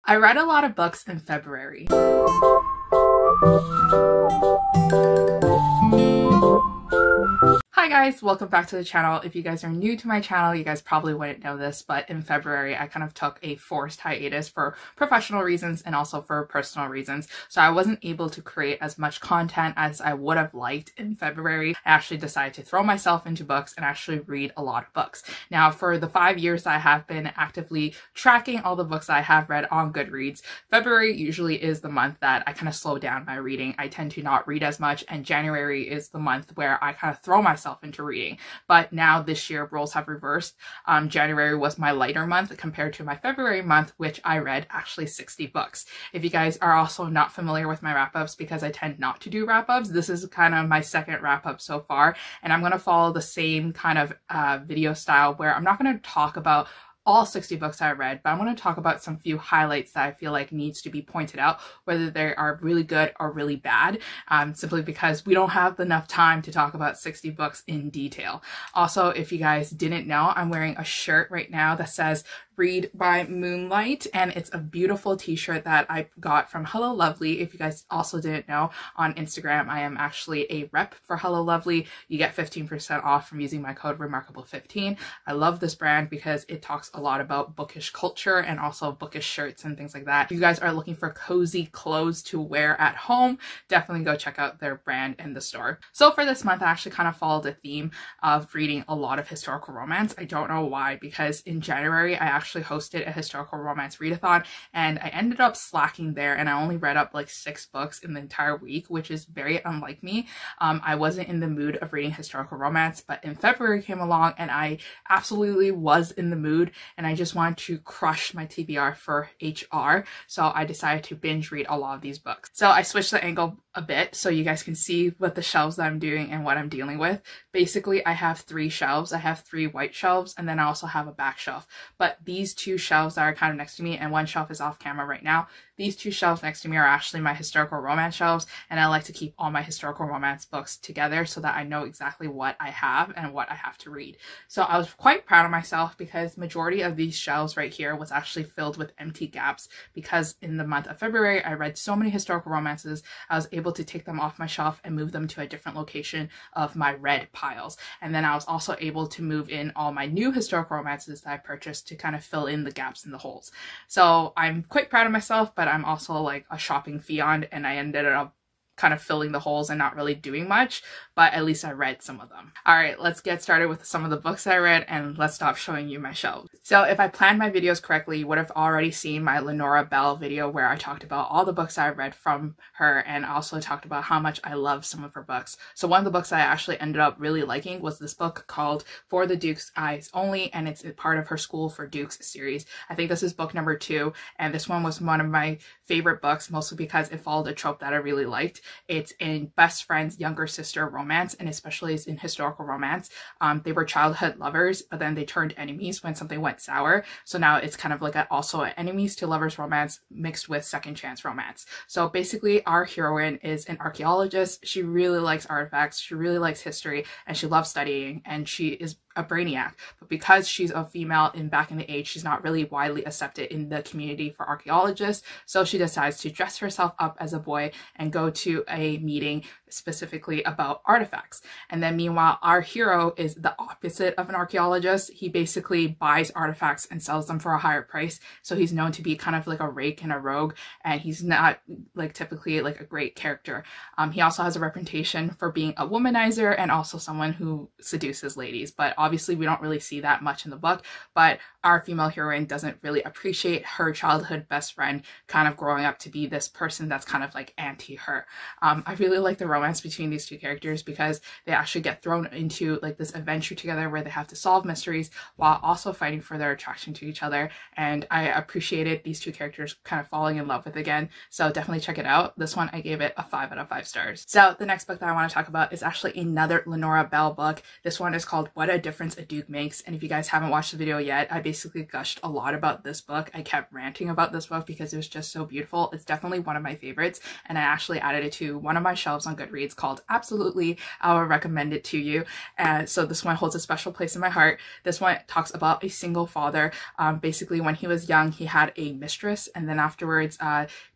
I read a lot of books in February. Hi guys, welcome back to the channel. If you guys are new to my channel, you guys probably wouldn't know this, but in February I kind of took a forced hiatus for professional reasons and also for personal reasons. So I wasn't able to create as much content as I would have liked in February. I actually decided to throw myself into books and actually read a lot of books. Now, for the 5 years I have been actively tracking all the books I have read on Goodreads, February usually is the month that I kind of slow down my reading. I tend to not read as much, and January is the month where I kind of throw myself into reading. But now this year roles have reversed. January was my lighter month compared to my February month, which I read actually 60 books. If you guys are also not familiar with my wrap-ups, because I tend not to do wrap-ups, this is kind of my second wrap-up so far, and I'm going to follow the same kind of video style where I'm not going to talk about all 60 books I read, but I want to talk about some few highlights that I feel like needs to be pointed out, whether they are really good or really bad, simply because we don't have enough time to talk about 60 books in detail. Also, if you guys didn't know, I'm wearing a shirt right now that says Read by Moonlight, and it's a beautiful t-shirt that I got from Hello Lovely. If you guys also didn't know, on Instagram I am actually a rep for Hello Lovely. You get 15% off from using my code Remarkable15. I love this brand because it talks a lot about bookish culture and also bookish shirts and things like that. If you guys are looking for cozy clothes to wear at home, definitely go check out their brand in the store. So for this month I actually kind of followed the theme of reading a lot of historical romance. I don't know why, because in January I actually hosted a historical romance readathon and I ended up slacking there, and I only read up like 6 books in the entire week, which is very unlike me. I wasn't in the mood of reading historical romance, but in February came along and I absolutely was in the mood, and I just wanted to crush my TBR for HR, so I decided to binge read a lot of these books. So I switched the angle a bit so you guys can see what the shelves that I'm doing and what I'm dealing with. Basically, I have 3 shelves. I have 3 white shelves, and then I also have a back shelf. But these 2 shelves that are kind of next to me, and one shelf is off camera right now, these 2 shelves next to me are actually my historical romance shelves, and I like to keep all my historical romance books together so that I know exactly what I have and what I have to read. So I was quite proud of myself because majority of these shelves right here was actually filled with empty gaps, because in the month of February I read so many historical romances, I was able to take them off my shelf and move them to a different location of my read piles. And then I was also able to move in all my new historical romances that I purchased to kind of fill in the gaps in the holes. So I'm quite proud of myself, but I'm also like a shopping fiend, and I ended up kind of filling the holes and not really doing much, but at least I read some of them. All right, let's get started with some of the books I read, and let's stop showing you my shelves. So if I planned my videos correctly, you would have already seen my Lenora Bell video where I talked about all the books I read from her and also talked about how much I love some of her books. So one of the books I actually ended up really liking was this book called For the Duke's Eyes Only, and it's part of her School for Dukes series. I think this is book number 2, and this one was one of my favorite books, mostly because it followed a trope that I really liked. It's in best friend's younger sister romance, and especially it's in historical romance. They were childhood lovers, but then they turned enemies when something went sour. So now it's kind of like also an enemies to lovers romance mixed with second chance romance. So basically our heroine is an archaeologist. She really likes artifacts, she really likes history, and she loves studying, and she is a brainiac, but because she's a female and back in the age, she's not really widely accepted in the community for archaeologists, so she decides to dress herself up as a boy and go to a meeting specifically about artifacts. And then meanwhile, our hero is the opposite of an archaeologist. He basically buys artifacts and sells them for a higher price, so he's known to be kind of like a rake and a rogue, and he's not like typically like a great character. He also has a reputation for being a womanizer and also someone who seduces ladies, but obviously we don't really see that much in the book. But our female heroine doesn't really appreciate her childhood best friend kind of growing up to be this person that's kind of like anti her. I really like the romance between these 2 characters because they actually get thrown into like this adventure together where they have to solve mysteries while also fighting for their attraction to each other, and I appreciated these 2 characters kind of falling in love with again, so definitely check it out. This one I gave it a 5 out of 5 stars. So the next book that I want to talk about is actually another Lenora Bell book. This one is called What a difference a duke makes. And if you guys haven't watched the video yet, I basically gushed a lot about this book. I kept ranting about this book because it was just so beautiful. It's definitely one of my favorites, and I actually added it to one of my shelves on Goodreads called Absolutely. I will recommend it to you. So this one holds a special place in my heart. This one talks about a single father. Basically, when he was young, he had a mistress, and then afterwards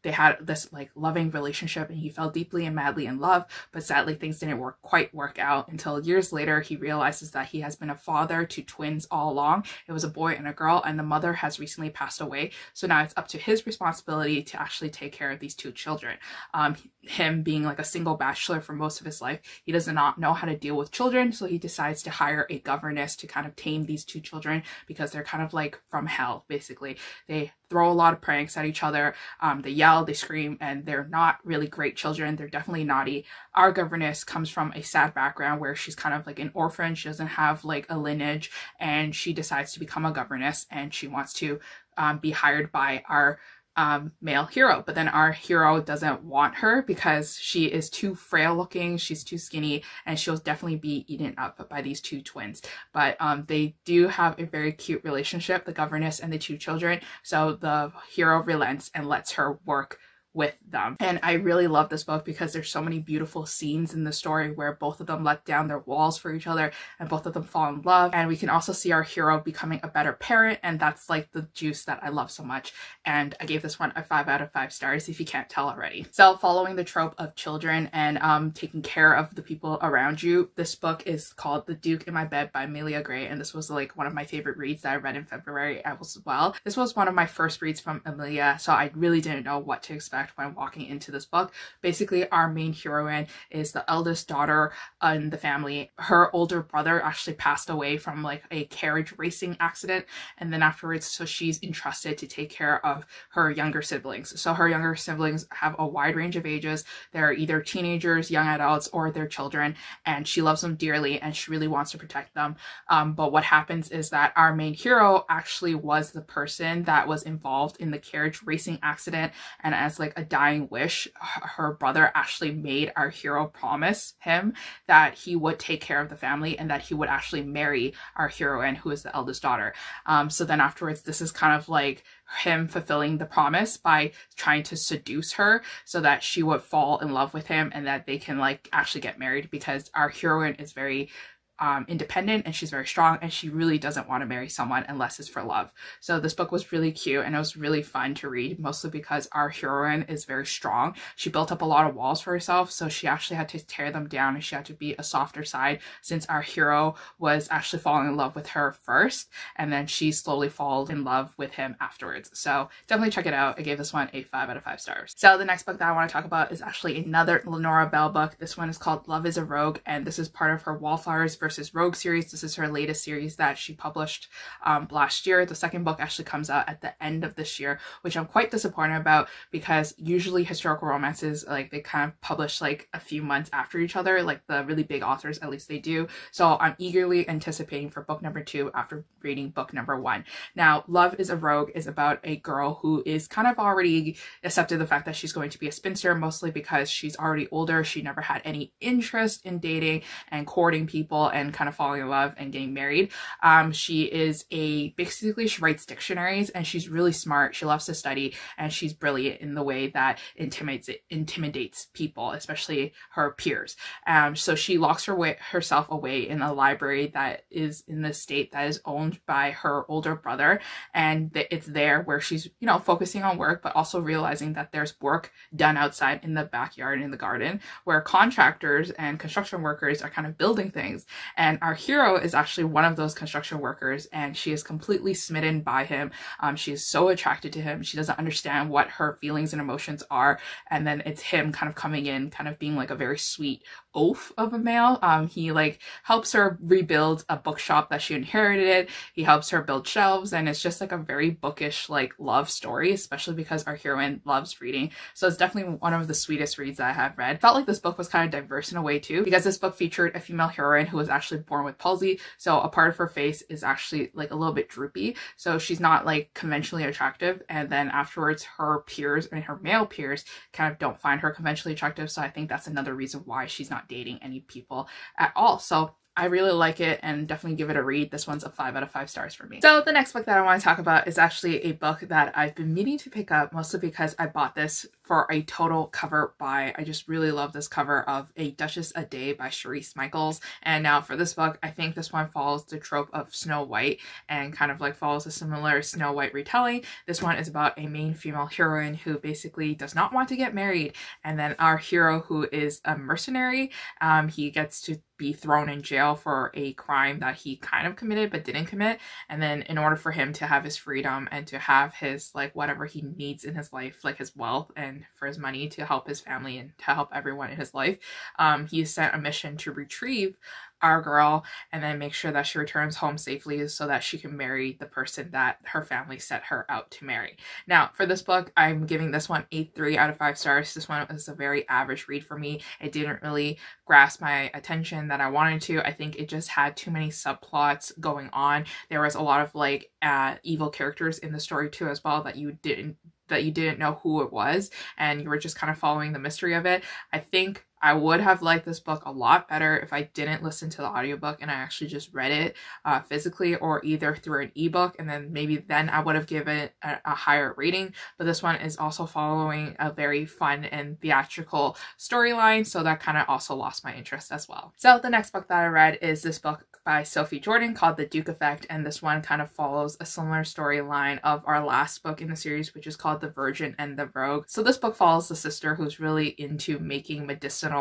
they had this like loving relationship, and he fell deeply and madly in love, but sadly things didn't quite work out until years later he realizes that he has been a father to twins all along. It was a boy and a girl, and the mother has recently passed away, so now it's up to his responsibility to actually take care of these two children. Him being like a single bachelor for most of his life, he does not know how to deal with children, so he decides to hire a governess to kind of tame these two children, because they're kind of like from hell. Basically, they throw a lot of pranks at each other, they yell, they scream, and they're not really great children. They're definitely naughty. Our governess comes from a sad background where she's kind of like an orphan. She doesn't have like a lineage, and she decides to become a governess, and she wants to be hired by our male hero. But then our hero doesn't want her because she is too frail looking, she's too skinny, and she'll definitely be eaten up by these two twins. But they do have a very cute relationship, the governess and the two children, so the hero relents and lets her work with them. And I really love this book because there's so many beautiful scenes in the story where both of them let down their walls for each other, and both of them fall in love. And we can also see our hero becoming a better parent, and that's like the juice that I love so much. And I gave this one a 5 out of 5 stars, if you can't tell already. So following the trope of children and taking care of the people around you, this book is called The Duke in My Bed by Amelia Gray, and this was like one of my favorite reads that I read in February as well. This was one of my first reads from Amelia, so I really didn't know what to expect when walking into this book. Basically, our main heroine is the eldest daughter in the family. Her older brother actually passed away from like a carriage racing accident, and then afterwards, so she's entrusted to take care of her younger siblings. So her younger siblings have a wide range of ages. They're either teenagers, young adults, or they're children, and she loves them dearly and she really wants to protect them. But what happens is that our main hero actually was the person that was involved in the carriage racing accident, and as like a dying wish, her brother actually made our hero promise him that he would take care of the family and that he would actually marry our heroine, who is the eldest daughter. So then afterwards, this is kind of like him fulfilling the promise by trying to seduce her so that she would fall in love with him and that they can like actually get married, because our heroine is very independent and she's very strong, and she really doesn't want to marry someone unless it's for love. So this book was really cute and it was really fun to read, mostly because our heroine is very strong. She built up a lot of walls for herself, so she actually had to tear them down, and she had to be a softer side, since our hero was actually falling in love with her first, and then she slowly falls in love with him afterwards. So definitely check it out. I gave this one a 5 out of 5 stars. So the next book that I want to talk about is actually another Lenora Bell book. This one is called Love is a Rogue, and this is part of her Wallflowers versus Rogue series. This is her latest series that she published last year. The second book actually comes out at the end of this year, which I'm quite disappointed about, because usually historical romances, like, they kind of publish like a few months after each other, like the really big authors, at least they do. So I'm eagerly anticipating for book number 2 after reading book number 1. Now, Love is a Rogue is about a girl who is kind of already accepted the fact that she's going to be a spinster, mostly because she's already older. She never had any interest in dating and courting people and kind of falling in love and getting married. She is basically she writes dictionaries, and she's really smart. She loves to study, and she's brilliant in the way that intimidates people, especially her peers. So she locks herself away in a library that is in the state that is owned by her older brother, and it's there where she's, you know, focusing on work, but also realizing that there's work done outside in the backyard and in the garden where contractors and construction workers are kind of building things. And our hero is actually one of those construction workers, and she is completely smitten by him. She is so attracted to him. She doesn't understand what her feelings and emotions are. And then it's him kind of coming in, kind of being like a very sweet oaf of a male. He like helps her rebuild a bookshop that she inherited. He helps her build shelves, and it's just like a very bookish like love story, especially because our heroine loves reading. So it's definitely one of the sweetest reads that I have read. Felt like this book was kind of diverse in a way too, because this book featured a female heroine who was actually born with palsy. So a part of her face is actually like a little bit droopy. So she's not like conventionally attractive. And then afterwards, her peers and her male peers kind of don't find her conventionally attractive. So I think that's another reason why she's not dating any people at all. So I really like it and definitely give it a read. This one's a 5 out of 5 stars for me. So the next book that I want to talk about is actually a book that I've been meaning to pick up, mostly because I bought this for a total cover buy. I just really love this cover of A Duchess a Day by Charisse Michaels. And now for this book, I think this one follows the trope of Snow White and kind of like follows a similar Snow White retelling. This one is about a main female heroine who basically does not want to get married. And then our hero, who is a mercenary, he gets to be thrown in jail for a crime that he kind of committed but didn't commit. And then in order for him to have his freedom and to have his like whatever he needs in his life, like his wealth and for his money to help his family and to help everyone in his life, he is sent a mission to retrieve our girl and then make sure that she returns home safely so that she can marry the person that her family set her out to marry. Now for this book, I'm giving this one a 3 out of 5 stars. This one was a very average read for me. It didn't really grasp my attention that I wanted to. I think it just had too many subplots going on. There was a lot of like evil characters in the story too as well that you didn't know who it was, and you were just kind of following the mystery of it. I think I would have liked this book a lot better if I didn't listen to the audiobook and I actually just read it physically, or either through an ebook, and then I would have given it a higher rating. But this one is also following a very fun and theatrical storyline, so that kind of also lost my interest as well. So the next book that I read is this book by Sophie Jordan called The Duke Effect, and this one kind of follows a similar storyline of our last book in the series, which is called The Virgin and the Rogue. So this book follows the sister who's really into making medicinal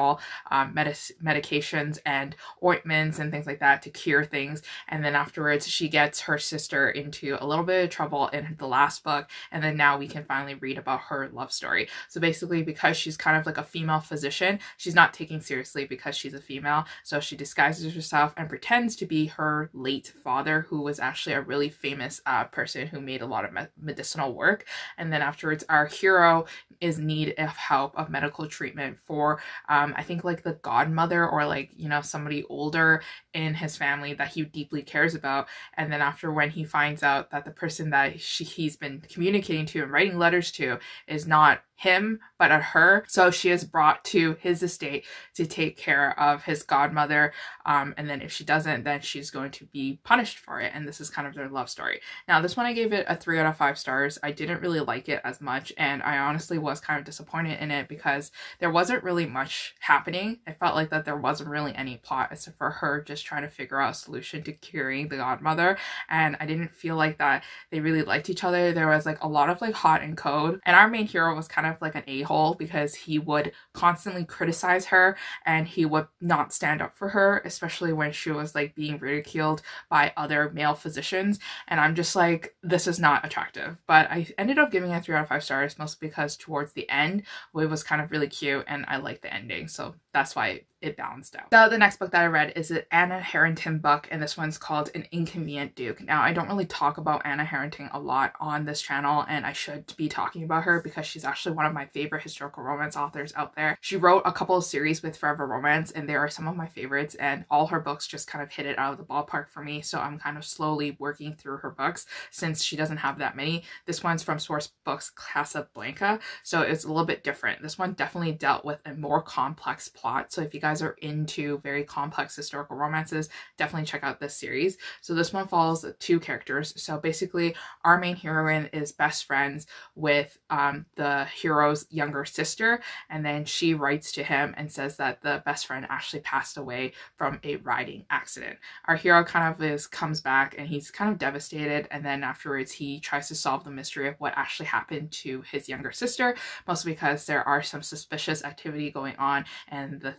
medications and ointments and things like that to cure things, and then afterwards she gets her sister into a little bit of trouble in the last book, and then now we can finally read about her love story. So basically, because she's kind of like a female physician, she's not taken seriously because she's a female, so she disguises herself and pretends to be her late father, who was actually a really famous person who made a lot of medicinal work. And then afterwards our hero is in need of help of medical treatment for I think like the godmother, or like, you know, somebody older in his family that he deeply cares about. And then after, when he finds out that the person that he's been communicating to and writing letters to is not him but her, so she is brought to his estate to take care of his godmother, and then if she doesn't, then she's going to be punished for it, and this is kind of their love story. Now this one I gave it a 3 out of 5 stars. I didn't really like it as much, and I honestly was kind of disappointed in it because there wasn't really much happening. I felt like that there wasn't really any plot except for her just trying to figure out a solution to curing the godmother, and I didn't feel like that they really liked each other. There was like a lot of like hot and cold, and our main hero was kind of like an a-hole because he would constantly criticize her and he would not stand up for her, especially when she was like being ridiculed by other male physicians, and I'm just like, this is not attractive. But I ended up giving it 3 out of 5 stars, mostly because towards the end it was kind of really cute and I liked the ending, so that's why it balanced out. So the next book that I read is an Anna Harrington book, and this one's called An Inconvenient Duke. Now I don't really talk about Anna Harrington a lot on this channel, and I should be talking about her because she's actually one of my favorite historical romance authors out there. She wrote a couple of series with Forever Romance, and they are some of my favorites, and all her books just kind of hit it out of the ballpark for me, so I'm kind of slowly working through her books since she doesn't have that many. This one's from Source Books Casablanca, so it's a little bit different. This one definitely dealt with a more complex plot, so if you guys are into very complex historical romances, definitely check out this series. So this one follows 2 characters. So basically our main heroine is best friends with the hero's younger sister, and then she writes to him and says that the best friend actually passed away from a riding accident. Our hero kind of comes back and he's kind of devastated, and then afterwards he tries to solve the mystery of what actually happened to his younger sister, mostly because there are some suspicious activity going on and the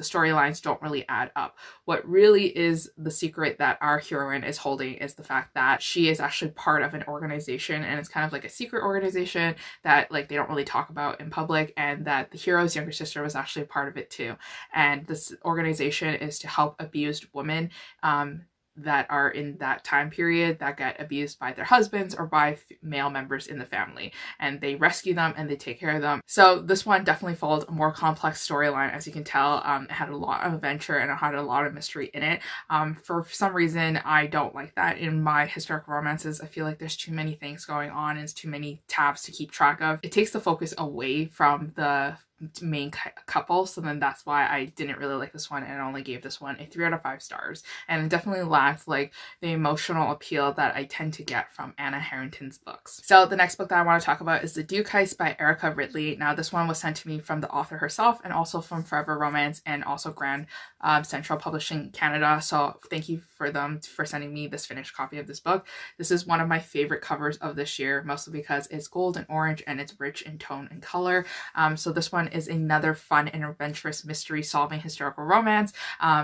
storylines don't really add up. What really is the secret that our heroine is holding is the fact that she is actually part of an organization, and it's kind of like a secret organization that like they don't really talk about in public, and that the hero's younger sister was actually a part of it too. And this organization is to help abused women that are in that time period that get abused by their husbands or by male members in the family, and they rescue them and they take care of them. So this one definitely followed a more complex storyline. As you can tell, it had a lot of adventure and it had a lot of mystery in it. For some reason I don't like that in my historical romances. I feel like there's too many things going on and it's too many tabs to keep track of. It takes the focus away from the main couple, so then that's why I didn't really like this one and only gave this one a 3 out of 5 stars. And it definitely lacked like the emotional appeal that I tend to get from Anna Harrington's books. So the next book that I want to talk about is The Duke Heist by Erica Ridley. Now this one was sent to me from the author herself and also from Forever Romance and also Grand Central Publishing Canada, so thank you for them for sending me this finished copy of this book. This is one of my favorite covers of this year, mostly because it's gold and orange and it's rich in tone and color. So this one is another fun and adventurous mystery solving historical romance.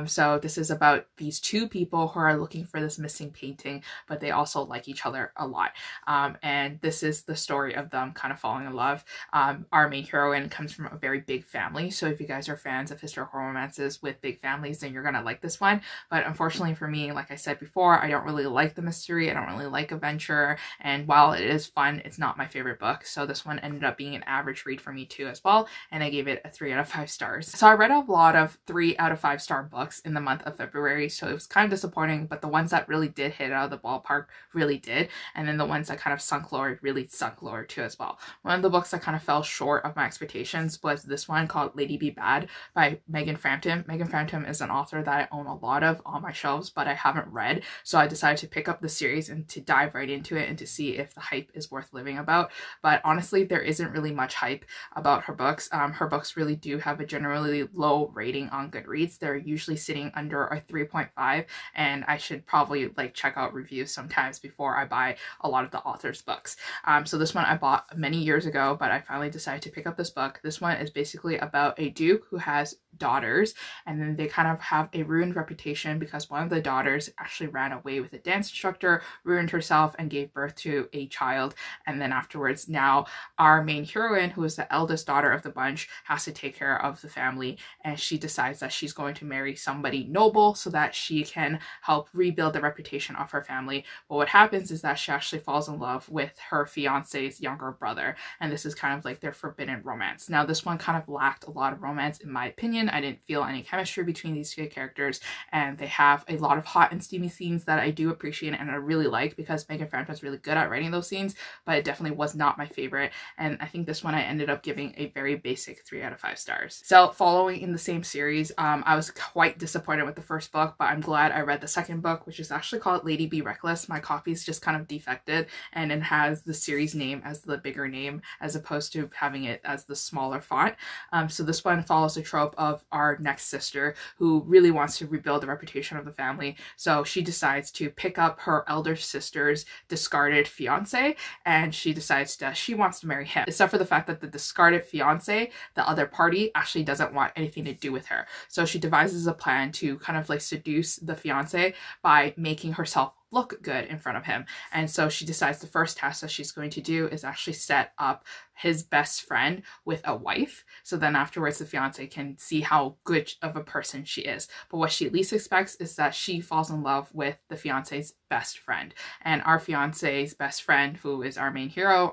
So this is about these two people who are looking for this missing painting, but they also like each other a lot. And this is the story of them kind of falling in love. Our main heroine comes from a very big family, so if you guys are fans of historical romances with big families, then you're gonna like this one. But unfortunately for me, like I said before, I don't really like the mystery, I don't really like adventure, and while it is fun, it's not my favorite book. So this one ended up being an average read for me too as well, and I gave it a 3 out of 5 stars. So I read a lot of 3 out of 5 star books in the month of February, so it was kind of disappointing, but the ones that really did hit out of the ballpark really did, and then the ones that kind of sunk lower really sunk lower too as well. One of the books that kind of fell short of my expectations was this one called Ladybee Bad by Megan Frampton. Megan Frampton is an author that I own a lot of on my shelves, but I haven't read, so I decided to pick up the series and to dive right into it and to see if the hype is worth living about. But honestly, there isn't really much hype about her books. Her books really do have a generally low rating on Goodreads. They're usually sitting under a 3.5, and I should probably like check out reviews sometimes before I buy a lot of the author's books. So this one I bought many years ago, but I finally decided to pick up this book. This one is basically about a duke who has daughters, and then they kind of have a ruined reputation because one of the daughters actually ran away with a dance instructor, ruined herself, and gave birth to a child. And then afterwards, now our main heroine, who is the eldest daughter of the bunch, has to take care of the family, and she decides that she's going to marry somebody noble so that she can help rebuild the reputation of her family. But what happens is that she actually falls in love with her fiance's younger brother, and this is kind of like their forbidden romance. Now this one kind of lacked a lot of romance in my opinion. I didn't feel any chemistry between these two characters, and they have a lot of hot and steamy scenes that I do appreciate and I really like because Megan Frampton is really good at writing those scenes, but it definitely was not my favorite, and I think this one I ended up giving a very basic 3 out of 5 stars. So following in the same series, I was quite disappointed with the first book, but I'm glad I read the second book, which is actually called Ladybee Reckless. My copy's just kind of defected, and it has the series name as the bigger name as opposed to having it as the smaller font. So this one follows the trope of our next sister who really wants to rebuild the reputation of the family. So she decides to pick up her elder sister's discarded fiance, and she decides that she wants to marry him, except for the fact that the discarded fiance, the other party, actually doesn't want anything to do with her. So she devises a plan to kind of like seduce the fiance by making herself look good in front of him. And so she decides the first task that she's going to do is actually set up his best friend with a wife, so then afterwards the fiance can see how good of a person she is. But what she least expects is that she falls in love with the fiance's best friend, and our fiance's best friend, who is our main hero,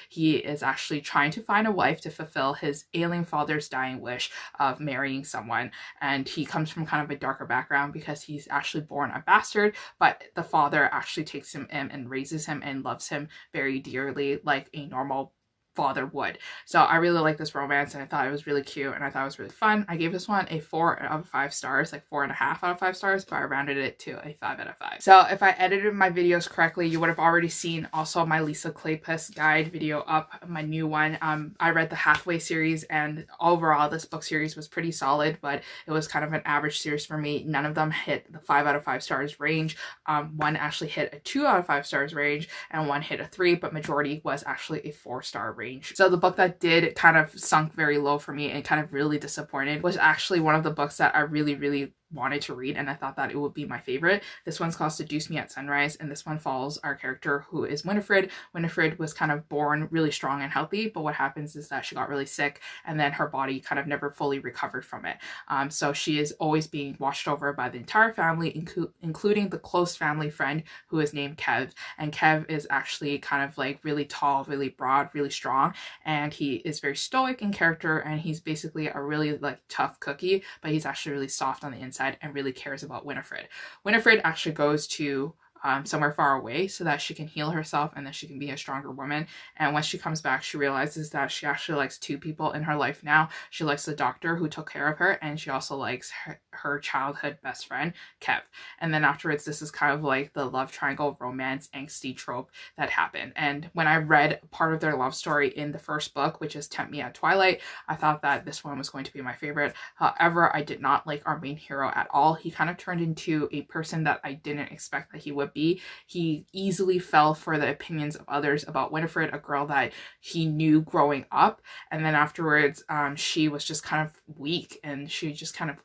he is actually trying to find a wife to fulfill his ailing father's dying wish of marrying someone. And he comes from kind of a darker background because he's actually born a bastard, but the father actually takes him in and raises him and loves him very dearly like a normal father would. So I really like this romance, and I thought it was really cute, and I thought it was really fun. I gave this one a 4 out of 5 stars, like 4.5 out of 5 stars, but I rounded it to a 5 out of 5. So if I edited my videos correctly, you would have already seen also my Lisa Kleypas guide video up, my new one. I read the Hathaway series, and overall this book series was pretty solid, but it was kind of an average series for me. None of them hit the 5 out of 5 stars range. One actually hit a 2 out of 5 stars range, and one hit a 3, but majority was actually a 4-star range. So the book that did kind of sunk very low for me and kind of really disappointed was actually one of the books that I really wanted to read, and I thought that it would be my favorite. This one's called Seduce Me at Sunrise, and this one follows our character who is Winifred. Winifred was kind of born really strong and healthy, but what happens is that she got really sick, and then her body kind of never fully recovered from it. So she is always being watched over by the entire family, including the close family friend who is named Kev. And Kev is actually kind of like really tall, really broad, really strong, and he is very stoic in character, and he's basically a really like tough cookie, but he's actually really soft on the inside and really cares about Winifred. Winifred actually goes to somewhere far away so that she can heal herself and then she can be a stronger woman. And when she comes back, she realizes that she actually likes two people in her life now. She likes the doctor who took care of her, and she also likes her childhood best friend, Kev. And then afterwards, this is kind of like the love triangle romance angsty trope that happened. And when I read part of their love story in the first book, which is Tempt Me at Twilight, I thought that this one was going to be my favorite. However, I did not like our main hero at all. He kind of turned into a person that I didn't expect that he would be. He easily fell for the opinions of others about Winifred, a girl that he knew growing up. And then afterwards, she was just kind of weak, and she just kind of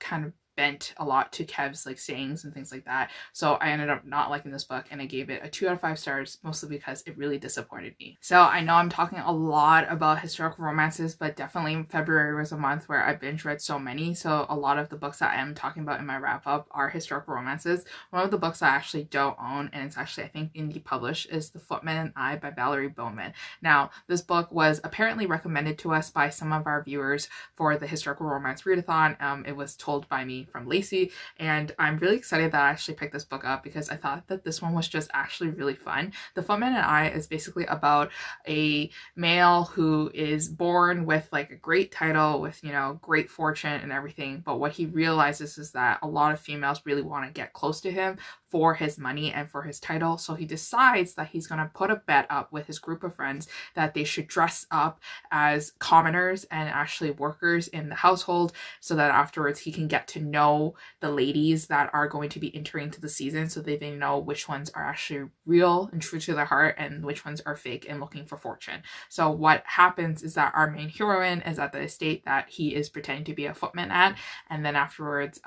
bent a lot to Kev's like sayings and things like that. So I ended up not liking this book, and I gave it a 2 out of 5 stars, mostly because it really disappointed me. So I know I'm talking a lot about historical romances, but definitely February was a month where I binge read so many. So a lot of the books that I am talking about in my wrap up are historical romances. One of the books I actually don't own, and it's actually I think indie published, is The Footman and I by Valerie Bowman. Now this book was apparently recommended to us by some of our viewers for the historical romance readathon. It was told by me from Lacey, and I'm really excited that I actually picked this book up because I thought that this one was just actually really fun. The Footman and I is basically about a male who is born with like a great title, with, you know, great fortune and everything, but what he realizes is that a lot of females really want to get close to him for his money and for his title. So he decides that he's going to put a bet up with his group of friends that they should dress up as commoners and actually workers in the household, so that afterwards he can get to know the ladies that are going to be entering into the season, so that they know which ones are actually real and true to their heart and which ones are fake and looking for fortune. So what happens is that our main heroine is at the estate that he is pretending to be a footman at, and then afterwards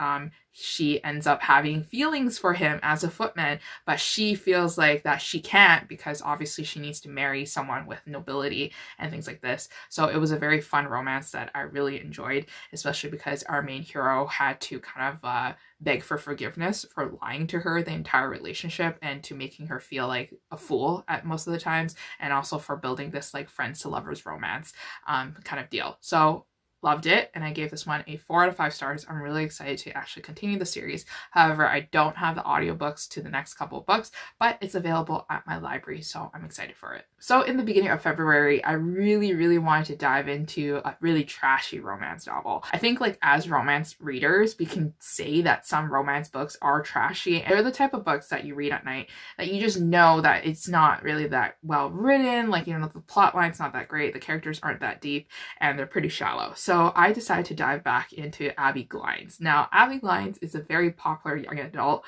she ends up having feelings for him as a footman, but she feels like that she can't because obviously she needs to marry someone with nobility and things like this. So it was a very fun romance that I really enjoyed, especially because our main hero had to kind of beg for forgiveness for lying to her the entire relationship and to making her feel like a fool at most of the times, and also for building this like friends to lovers romance kind of deal. So loved it, and I gave this one a 4 out of 5 stars. I'm really excited to actually continue the series. However, I don't have the audiobooks to the next couple of books, but it's available at my library, so I'm excited for it. So in the beginning of February, I really wanted to dive into a really trashy romance novel. I think like as romance readers, we can say that some romance books are trashy. They're the type of books that you read at night that you just know that it's not really that well written, like, you know, the plot line's not that great, the characters aren't that deep, and they're pretty shallow. So I decided to dive back into Abby Glines. Now, Abby Glines is a very popular young adult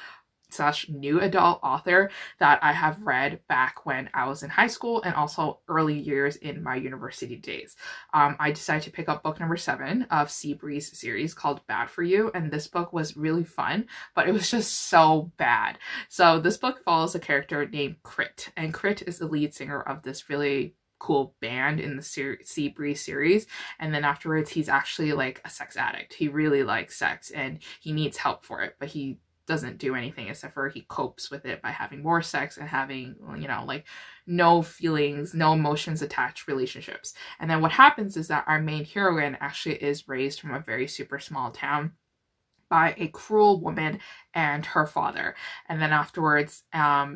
/ new adult author that I have read back when I was in high school and also early years in my university days. I decided to pick up book number 7 of Seabreeze series called Bad for You, and this book was really fun, but it was just so bad. So this book follows a character named Crit, and Crit is the lead singer of this really cool band in the Seabreeze series, and then afterwards he's actually like a sex addict. He really likes sex and he needs help for it, but he doesn't do anything except for he copes with it by having more sex and having, you know, like no feelings, no emotions attached relationships. And then what happens is that our main heroine actually is raised from a very super small town by a cruel woman and her father. And then afterwards,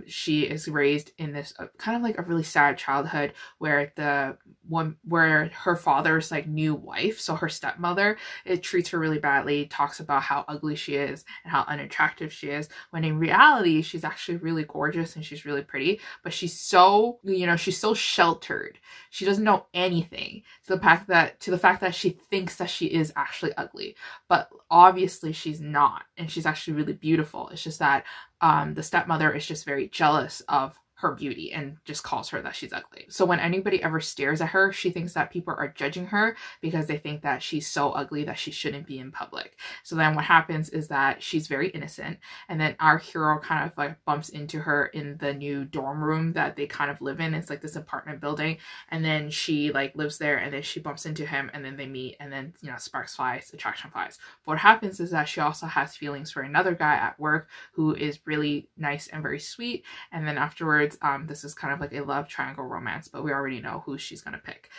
she is raised in this kind of like a really sad childhood where her father's like new wife, so her stepmother, it treats her really badly, talks about how ugly she is and how unattractive she is, when in reality she's actually really gorgeous and she's really pretty, but she's so, you know, she's so sheltered. She doesn't know anything to the fact that she thinks that she is actually ugly, but obviously she's not, and she's actually really beautiful. It's just that the stepmother is just very jealous of her beauty and just calls her that she's ugly. So when anybody ever stares at her, she thinks that people are judging her because they think that she's so ugly that she shouldn't be in public. So then what happens is that she's very innocent, and then our hero kind of like bumps into her in the new dorm room that they kind of live in. It's like this apartment building, and then she like lives there, and then she bumps into him, and then they meet, and then, you know, sparks flies, attraction flies. But what happens is that she also has feelings for another guy at work who is really nice and very sweet, and then afterwards this is kind of like a love triangle romance, but we already know who she's gonna pick.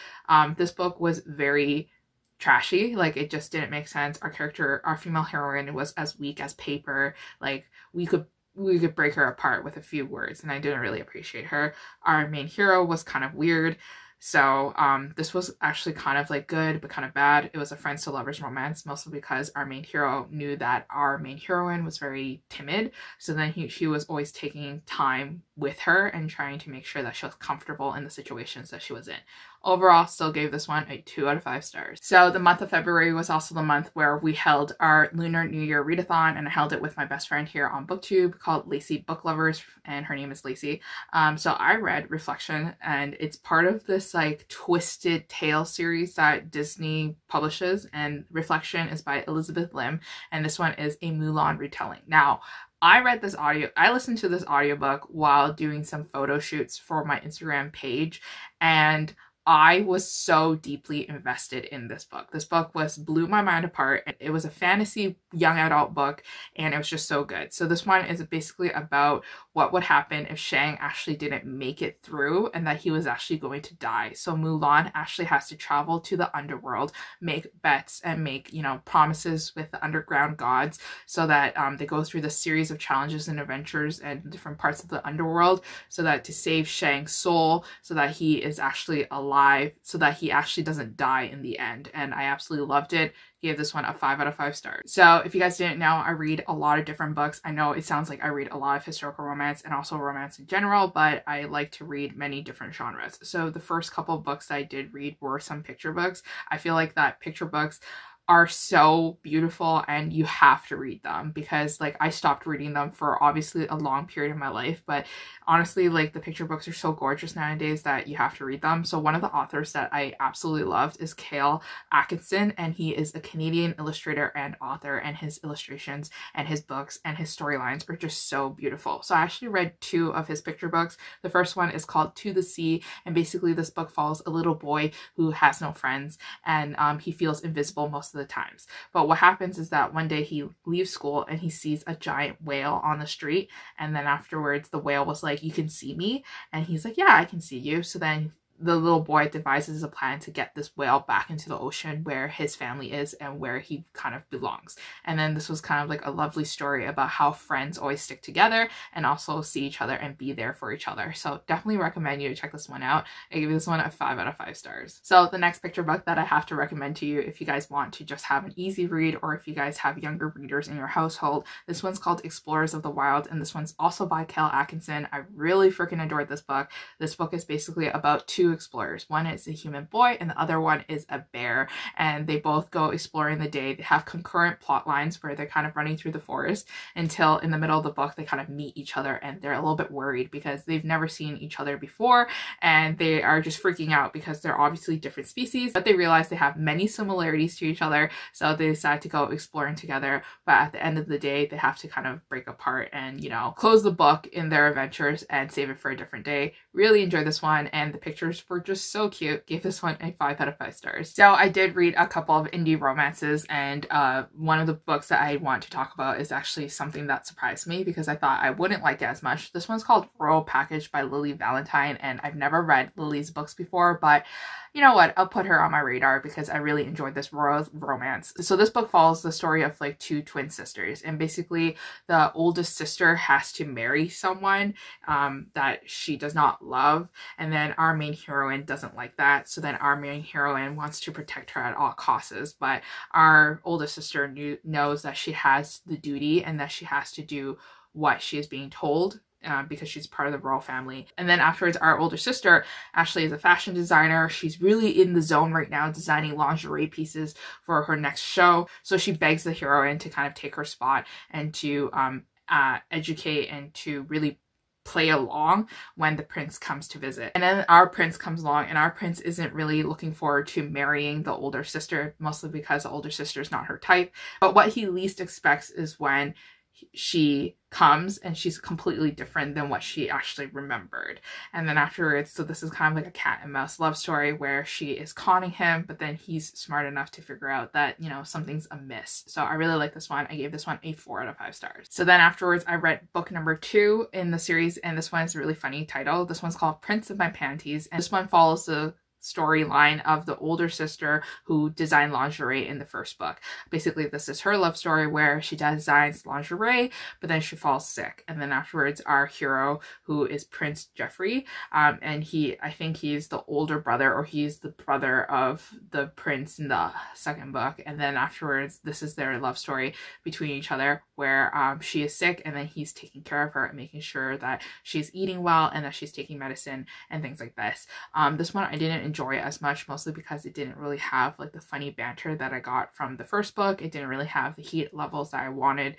This book was very trashy, like it just didn't make sense. Our female heroine was as weak as paper. Like we could we could break her apart with a few words, and I didn't really appreciate her. Our main hero was kind of weird. So this was actually kind of like good, but kind of bad. It was a friends to lovers romance, mostly because our main hero knew that our main heroine was very timid. So then she was always taking time with her and trying to make sure that she was comfortable in the situations that she was in. Overall, still gave this one a 2 out of 5 stars. So the month of February was also the month where we held our Lunar New Year readathon, and I held it with my best friend here on BookTube called Lacey Book Lovers, and her name is Lacey. So I read Reflection, and it's part of this like twisted tale series that Disney publishes, and Reflection is by Elizabeth Lim, and this one is a Mulan retelling. Now, I listened to this audiobook while doing some photo shoots for my Instagram page, and I was so deeply invested in this book. This book blew my mind apart. It was a fantasy young adult book, and it was just so good. So this one is basically about what would happen if Shang actually didn't make it through and that he was actually going to die. So Mulan actually has to travel to the underworld, make bets, and make, you know, promises with the underground gods, so that they go through this series of challenges and adventures and different parts of the underworld, so that to save Shang's soul, so that he is actually alive, so that he actually doesn't die in the end. And I absolutely loved it. Gave this one a 5 out of 5 stars. So if you guys didn't know, I read a lot of different books. I know it sounds like I read a lot of historical romance and also romance in general, but I like to read many different genres. So the first couple of books I did read were some picture books. I feel like that picture books are so beautiful and you have to read them, because like I stopped reading them for obviously a long period of my life, but honestly, like the picture books are so gorgeous nowadays that you have to read them. So one of the authors that I absolutely loved is Cale Atkinson, and he is a Canadian illustrator and author, and his illustrations and his books and his storylines are just so beautiful. So I actually read 2 of his picture books. The first one is called To the Sea, and basically this book follows a little boy who has no friends, and he feels invisible most of the times. But what happens is that one day he leaves school and he sees a giant whale on the street, and then afterwards the whale was like, "You can see me?" And he's like, "Yeah, I can see you." So then the little boy devises a plan to get this whale back into the ocean where his family is and where he kind of belongs. And then this was kind of like a lovely story about how friends always stick together and also see each other and be there for each other. So definitely recommend you to check this one out. I give this one a 5 out of 5 stars. So the next picture book that I have to recommend to you, if you guys want to just have an easy read, or if you guys have younger readers in your household, this one's called Explorers of the Wild, and this one's also by Cale Atkinson. I really freaking adored this book. This book is basically about 2 explorers. One is a human boy and the other one is a bear, and they both go exploring the day. They have concurrent plot lines where they're kind of running through the forest until in the middle of the book they kind of meet each other, and they're a little bit worried because they've never seen each other before, and they are just freaking out because they're obviously different species, but they realize they have many similarities to each other, so they decide to go exploring together. But at the end of the day, they have to kind of break apart and, you know, close the book in their adventures and save it for a different day. Really enjoyed this one, and the pictures were just so cute. Gave this one a 5 out of 5 stars. So I did read a couple of indie romances, and one of the books that I want to talk about is actually something that surprised me because I thought I wouldn't like it as much. This one's called Royal Package by Lily Valentine, and I've never read Lily's books before, but you know what, I'll put her on my radar because I really enjoyed this royal romance. So this book follows the story of like 2 twin sisters, and basically the oldest sister has to marry someone that she does not love, and then our main heroine doesn't like that. So then our main heroine wants to protect her at all costs, but our oldest sister knows that she has the duty and that she has to do what she is being told, because she's part of the royal family. And then afterwards, our older sister actually is a fashion designer. She's really in the zone right now, designing lingerie pieces for her next show. So she begs the heroine to kind of take her spot and to educate and to really play along when the prince comes to visit. And then our prince comes along, and our prince isn't really looking forward to marrying the older sister, mostly because the older sister is not her type. But what he least expects is when she comes and she's completely different than what she actually remembered. And then afterwards, so this is kind of like a cat and mouse love story where she is conning him, but then he's smart enough to figure out that, you know, something's amiss. So I really like this one. I gave this one a 4 out of 5 stars. So then afterwards, I read book number 2 in the series, and this one is a really funny title. This one's called Prince of My Panties, and this one follows the storyline of the older sister who designed lingerie in the first book. Basically, this is her love story where she designs lingerie, but then she falls sick. And then afterwards, our hero, who is Prince Jeffrey, and I think he's the older brother, or he's the brother of the prince in the second book. And then afterwards, this is their love story between each other, where she is sick and then he's taking care of her and making sure that she's eating well and that she's taking medicine and things like this. This one I didn't enjoy as much, mostly because it didn't really have like the funny banter that I got from the first book. It didn't really have the heat levels that I wanted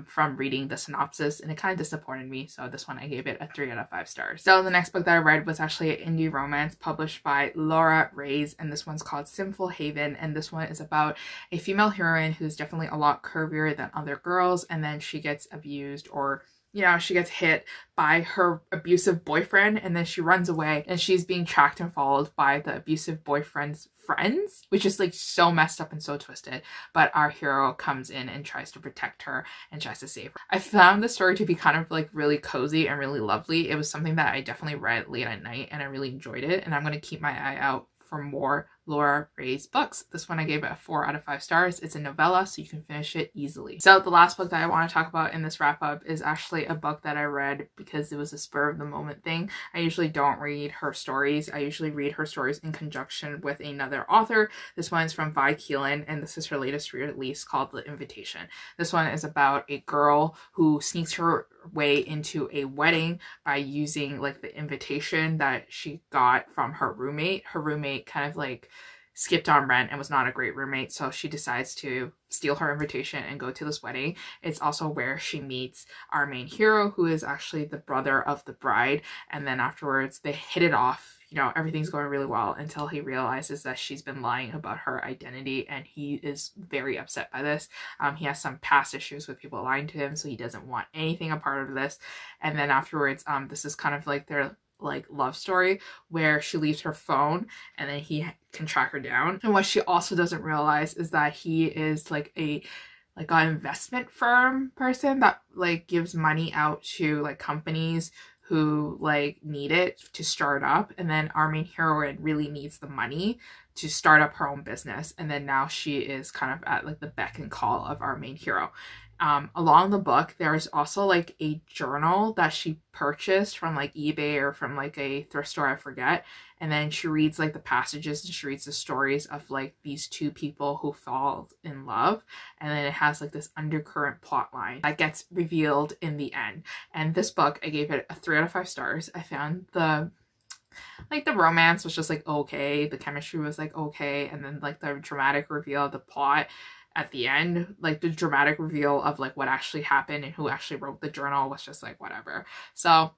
from reading the synopsis, and it kind of disappointed me. So this one I gave it a 3 out of 5 stars. So the next book that I read was actually an indie romance published by Laura Reyes, and this one's called Sinful Haven, and this one is about a female heroine who's definitely a lot curvier than other girls, and then she gets abused, or you know, she gets hit by her abusive boyfriend, and then she runs away and she's being tracked and followed by the abusive boyfriend's friends, which is like so messed up and so twisted. But our hero comes in and tries to protect her and tries to save her. I found the story to be kind of like really cozy and really lovely. It was something that I definitely read late at night and I really enjoyed it, and I'm going to keep my eye out for more Laura Reyes books. This one I gave it a 4 out of 5 stars. It's a novella, so you can finish it easily. So the last book that I want to talk about in this wrap up is actually a book that I read because it was a spur of the moment thing. I usually don't read her stories. I usually read her stories in conjunction with another author. This one is from Vi Keelan, and this is her latest release called The Invitation. This one is about a girl who sneaks her way into a wedding by using like the invitation that she got from her roommate. Her roommate kind of like skipped on rent and was not a great roommate, so she decides to steal her invitation and go to this wedding. It's also where she meets our main hero, who is actually the brother of the bride, and then afterwards they hit it off. You know, everything's going really well until he realizes that she's been lying about her identity, and he is very upset by this. He has some past issues with people lying to him, so he doesn't want anything a part of this. And then afterwards, this is kind of like their like love story where she leaves her phone and then he can track her down. And what she also doesn't realize is that he is like an investment firm person that like gives money out to like companies who like need it to start up, and then our main heroine really needs the money to start up her own business, and then now she is kind of at like the beck and call of our main hero. Along the book, there is also like a journal that she purchased from like eBay or from like a thrift store, I forget. And then she reads like the passages and she reads the stories of like these two people who fall in love. And then it has like this undercurrent plot line that gets revealed in the end. And this book, I gave it a 3 out of 5 stars. I found the romance was just like okay. The chemistry was like okay. And then like the dramatic reveal of the plot at the end, like the dramatic reveal of like what actually happened and who actually wrote the journal was just like whatever. So,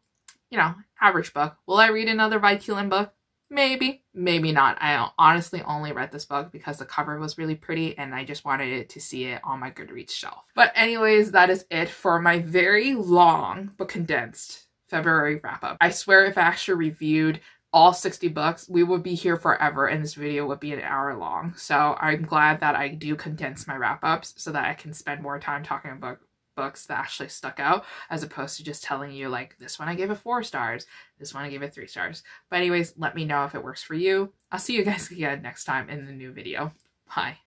you know, average book. Will I read another Vi Keelan book? Maybe, maybe not. I honestly only read this book because the cover was really pretty and I just wanted to see it on my Goodreads shelf. But anyways, that is it for my very long but condensed February wrap up. I swear if I actually reviewed all 60 books, we would be here forever and this video would be an hour long. So I'm glad that I do condense my wrap-ups so that I can spend more time talking about books that actually stuck out, as opposed to just telling you like this one I gave it 4 stars, this one I gave it 3 stars. But anyways, let me know if it works for you. I'll see you guys again next time in the new video. Bye.